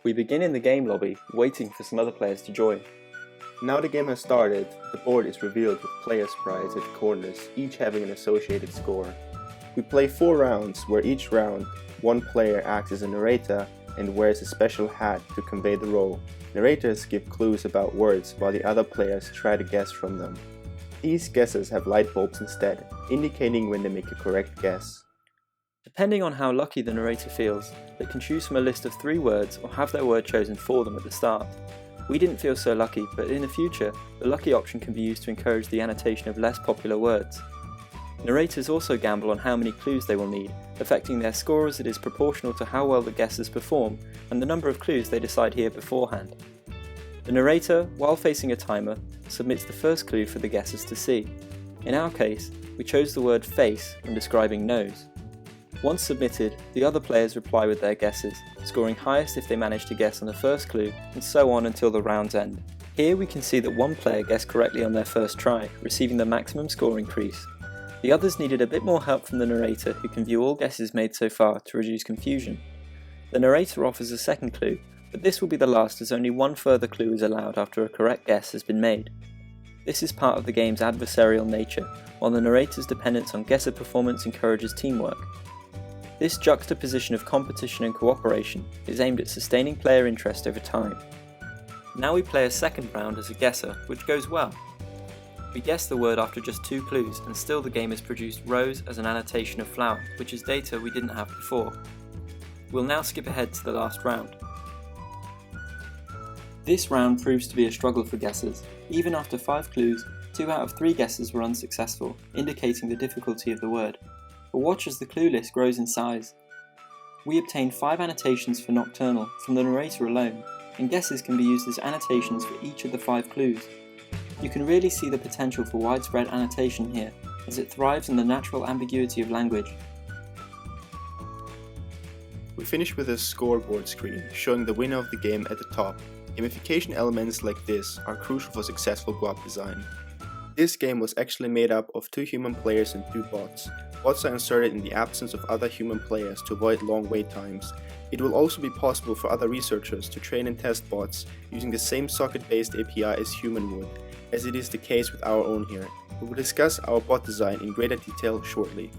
We begin in the game lobby, waiting for some other players to join. Now the game has started, the board is revealed with player sprites at the corners, each having an associated score. We play 4 rounds, where each round, one player acts as a narrator and wears a special hat to convey the role. Narrators give clues about words while the other players try to guess from them. These guesses have light bulbs instead, indicating when they make a correct guess. Depending on how lucky the narrator feels, they can choose from a list of 3 words or have their word chosen for them at the start. We didn't feel so lucky, but in the future, the lucky option can be used to encourage the annotation of less popular words. Narrators also gamble on how many clues they will need, affecting their score as it is proportional to how well the guessers perform and the number of clues they decide here beforehand. The narrator, while facing a timer, submits the first clue for the guessers to see. In our case, we chose the word face when describing nose. Once submitted, the other players reply with their guesses, scoring highest if they manage to guess on the first clue, and so on until the round's end. Here we can see that one player guessed correctly on their first try, receiving the maximum score increase. The others needed a bit more help from the narrator, who can view all guesses made so far to reduce confusion. The narrator offers a second clue, but this will be the last as only one further clue is allowed after a correct guess has been made. This is part of the game's adversarial nature, while the narrator's dependence on guesser performance encourages teamwork. This juxtaposition of competition and cooperation is aimed at sustaining player interest over time. Now we play a second round as a guesser, which goes well. We guess the word after just 2 clues, and still the game has produced rose as an annotation of flower, which is data we didn't have before. We'll now skip ahead to the last round. This round proves to be a struggle for guessers. Even after 5 clues, 2 out of 3 guesses were unsuccessful, indicating the difficulty of the word. But watch as the clue list grows in size. We obtained 5 annotations for nocturnal from the narrator alone, and guesses can be used as annotations for each of the 5 clues. You can really see the potential for widespread annotation here, as it thrives on the natural ambiguity of language. We finish with a scoreboard screen, showing the winner of the game at the top. Gamification elements like this are crucial for successful guap design. This game was actually made up of 2 human players and 2 bots. Bots are inserted in the absence of other human players to avoid long wait times. It will also be possible for other researchers to train and test bots using the same socket-based API as human would, as it is the case with our own here. We will discuss our bot design in greater detail shortly.